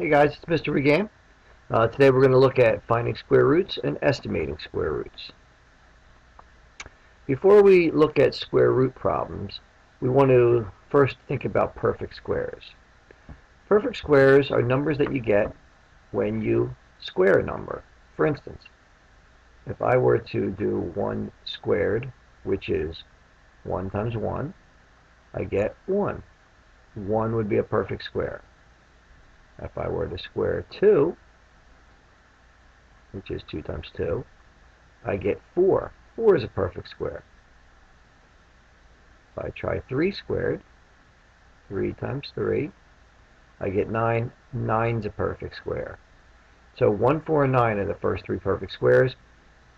Hey guys, it's Mr. Wigand. Today we're going to look at finding square roots and estimating square roots. Before we look at square root problems, we want to first think about perfect squares. Perfect squares are numbers that you get when you square a number. For instance, if I were to do 1 squared, which is 1 times 1, I get 1. 1 would be a perfect square. If I were to square 2, which is 2 times 2, I get 4. 4 is a perfect square. If I try 3 squared, 3 times 3, I get 9. 9 is a perfect square. So 1, 4, and 9 are the first 3 perfect squares,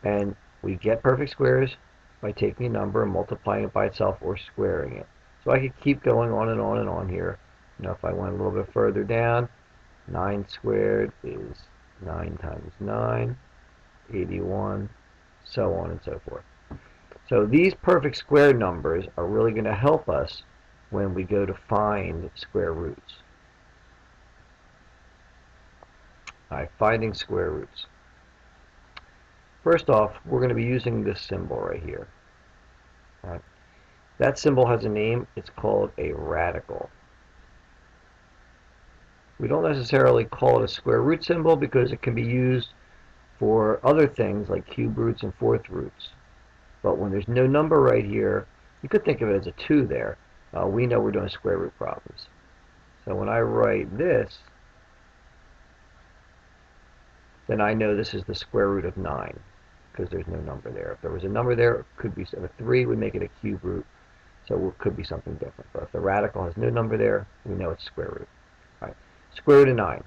and we get perfect squares by taking a number and multiplying it by itself or squaring it. So I could keep going on and on and on here. If I went a little bit further down, 9 squared is 9 times 9, 81, so on and so forth. So these perfect square numbers are really going to help us when we go to find square roots. Alright, finding square roots. First off, we're going to be using this symbol right here. Right. That symbol has a name. It's called a radical. We don't necessarily call it a square root symbol because it can be used for other things like cube roots and fourth roots. But when there's no number right here, you could think of it as a 2 there. We know we're doing square root problems. So when I write this, then I know this is the square root of 9 because there's no number there. If there was a number there, it could be a 3 would make it a cube root, so it could be something different. But if the radical has no number there, we know it's square root. All right, square root of 9.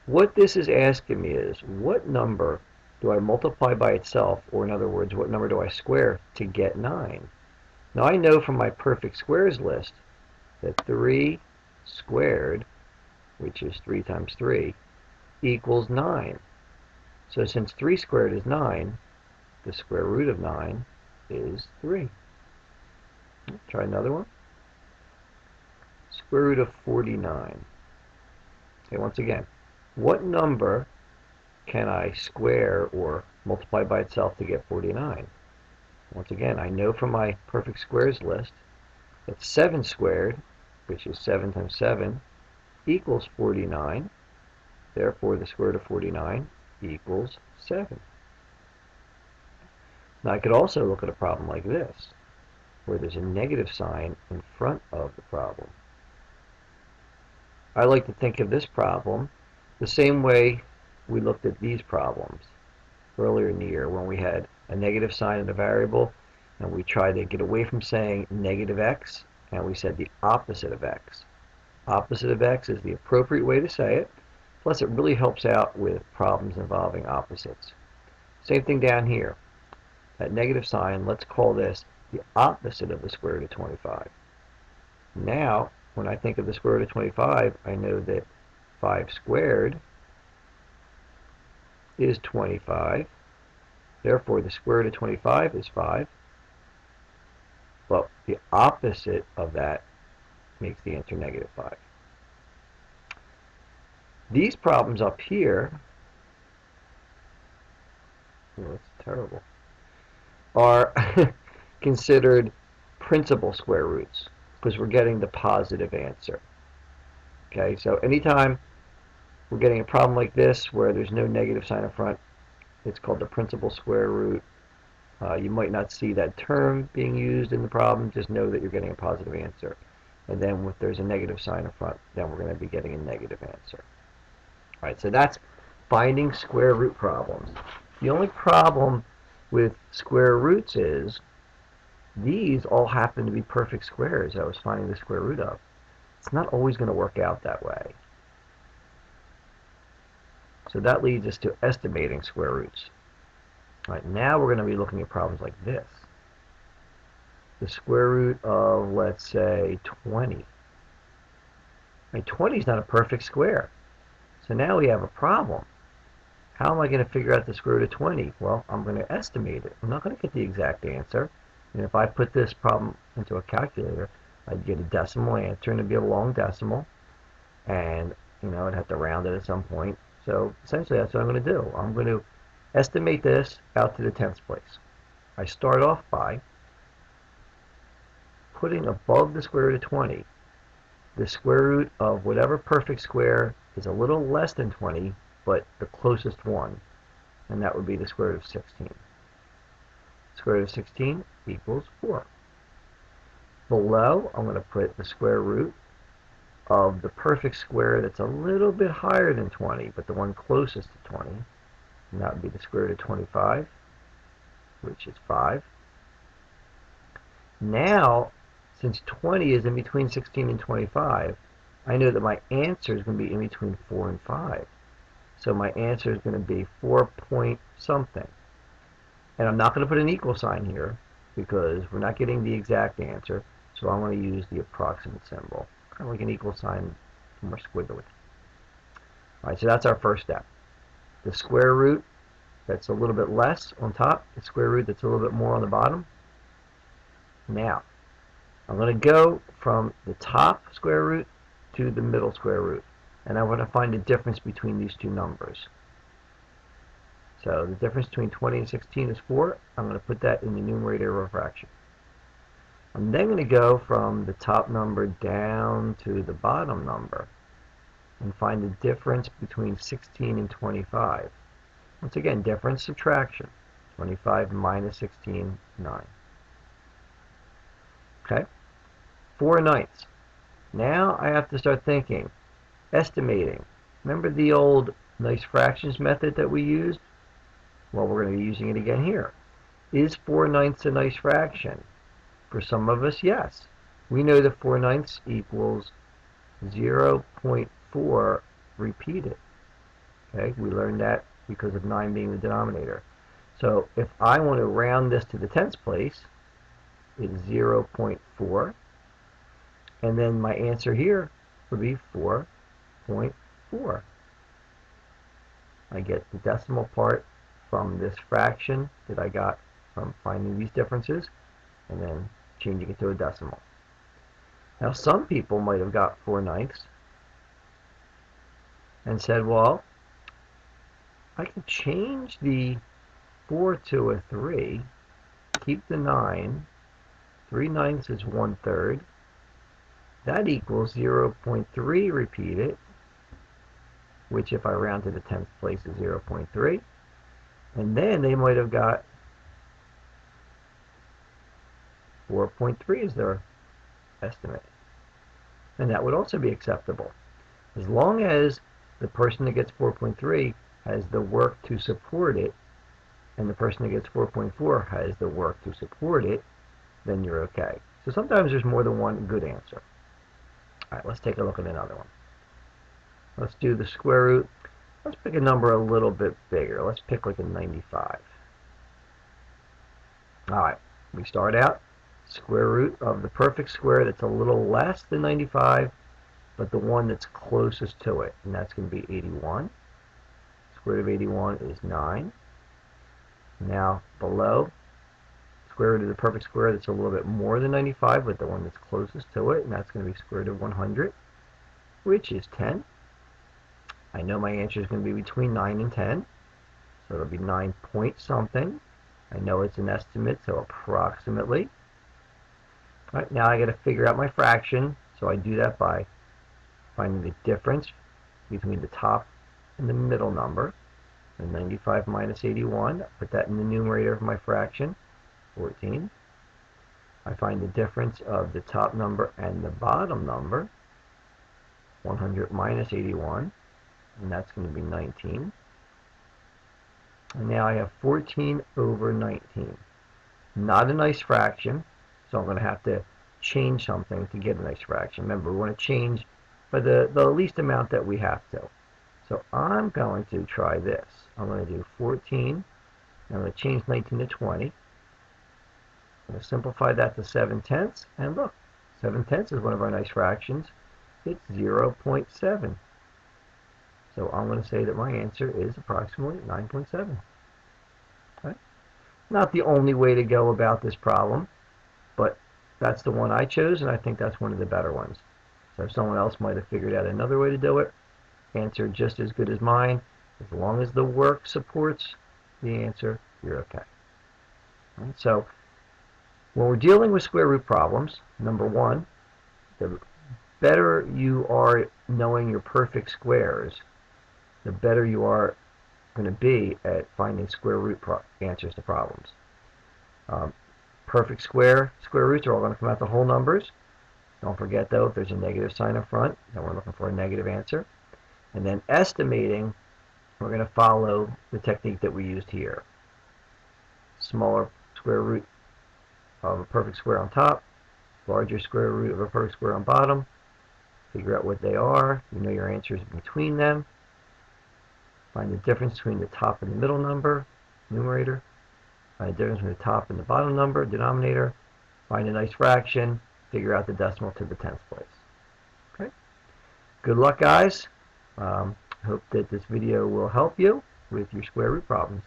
What this is asking me is, what number do I multiply by itself, or in other words, what number do I square to get 9? Now I know from my perfect squares list that 3 squared, which is 3 times 3, equals 9. So since 3 squared is 9, the square root of 9 is 3. Try another one. Square root of 49. Okay, once again, what number can I square or multiply by itself to get 49? Once again, I know from my perfect squares list that 7 squared, which is 7 times 7, equals 49. Therefore, the square root of 49 equals 7. Now, I could also look at a problem like this, where there's a negative sign in front of the problem. I like to think of this problem the same way we looked at these problems earlier in the year when we had a negative sign in a variable and we tried to get away from saying negative x and we said the opposite of x. Opposite of x is the appropriate way to say it, plus it really helps out with problems involving opposites. Same thing down here. That negative sign, let's call this the opposite of the square root of 25. Now, when I think of the square root of 25, I know that 5 squared is 25. Therefore, the square root of 25 is 5. But the opposite of that makes the answer negative 5. These problems up here, that's terrible, are considered principal square roots because we're getting the positive answer. Okay, so anytime we're getting a problem like this where there's no negative sign in front, it's called the principal square root. You might not see that term being used in the problem, just know that you're getting a positive answer. And then if there's a negative sign in front, then we're going to be getting a negative answer. All right, so that's finding square root problems. The only problem with square roots is these all happen to be perfect squares I was finding the square root of. It's not always going to work out that way. So that leads us to estimating square roots. All right, now we're going to be looking at problems like this. The square root of, let's say, 20. Right, 20 is not a perfect square. So now we have a problem. How am I going to figure out the square root of 20? Well, I'm going to estimate it. I'm not going to get the exact answer. And if I put this problem into a calculator, I'd get a decimal answer, and it'd be a long decimal. And I'd have to round it at some point. So essentially that's what I'm going to do. I'm going to estimate this out to the tenths place. I start off by putting above the square root of 20 the square root of whatever perfect square is a little less than 20, but the closest one, and that would be the square root of 16. Square root of 16 equals 4. Below, I'm going to put the square root of the perfect square that's a little bit higher than 20, but the one closest to 20, and that would be the square root of 25, which is 5. Now, since 20 is in between 16 and 25, I know that my answer is going to be in between 4 and 5. So my answer is going to be 4 point something. And I'm not going to put an equal sign here because we're not getting the exact answer. So I'm going to use the approximate symbol, kind of like an equal sign, more squiggly. All right, so that's our first step. The square root that's a little bit less on top, the square root that's a little bit more on the bottom. Now, I'm going to go from the top square root to the middle square root, and I want to find the difference between these two numbers. So the difference between 20 and 16 is 4. I'm going to put that in the numerator of a fraction. I'm then going to go from the top number down to the bottom number and find the difference between 16 and 25. Once again, difference, subtraction. 25 minus 16, 9. Okay? 4/9. Now I have to start thinking, estimating. Remember the old nice fractions method that we used? Well, we're going to be using it again here. Is 4/9 a nice fraction? For some of us, yes. We know that 4/9 equals 0.4 repeated. Okay, we learned that because of 9 being the denominator. So if I want to round this to the tenths place, it's 0.4. And then my answer here would be 4.4. I get the decimal part from this fraction that I got from finding these differences and then changing it to a decimal. Now some people might have got 4/9 and said, well, I can change the 4 to a 3, keep the 9, 3/9 is 1/3. That equals 0.3 repeated, which if I round to the tenths place is 0.3. And then they might have got 4.3 as their estimate. And that would also be acceptable. As long as the person that gets 4.3 has the work to support it, and the person that gets 4.4 has the work to support it, then you're okay. So sometimes there's more than one good answer. All right, let's take a look at another one. Let's do the square root. Let's pick a number a little bit bigger. Let's pick like a 95. All right, we start out square root of the perfect square that's a little less than 95, but the one that's closest to it, and that's going to be 81. Square root of 81 is 9. Now below, square root of the perfect square that's a little bit more than 95, but the one that's closest to it, and that's going to be square root of 100, which is 10. I know my answer is going to be between 9 and 10, so it'll be 9 point something. I know it's an estimate, so approximately. All right, now I got to figure out my fraction, so I do that by finding the difference between the top and the middle number. And 95 minus 81, put that in the numerator of my fraction, 14. I find the difference of the top number and the bottom number, 100 minus 81, and that's going to be 19. And now I have 14 over 19. Not a nice fraction, so I'm going to have to change something to get a nice fraction. Remember, we want to change by the least amount that we have to. So I'm going to try this. I'm going to do 14. I'm going to change 19 to 20. I'm going to simplify that to 7/10. And look, 7/10 is one of our nice fractions. It's 0.7. So I'm going to say that my answer is approximately 9.7. Right? Not the only way to go about this problem, but that's the one I chose, and I think that's one of the better ones. So if someone else might have figured out another way to do it, answer just as good as mine. As long as the work supports the answer, you're okay. Right? So when we're dealing with square root problems, number one, the better you are knowing your perfect squares, the better you are going to be at finding square root answers to problems. Perfect square roots are all going to come out to whole numbers. Don't forget, though, if there's a negative sign up front, then we're looking for a negative answer. And then estimating, we're going to follow the technique that we used here. Smaller square root of a perfect square on top, larger square root of a perfect square on bottom. Figure out what they are. You know your answers between them. Find the difference between the top and the middle number, numerator. Find the difference between the top and the bottom number, denominator. Find a nice fraction. Figure out the decimal to the 10th place. Okay. Good luck, guys. Hope that this video will help you with your square root problems.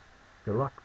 Good luck.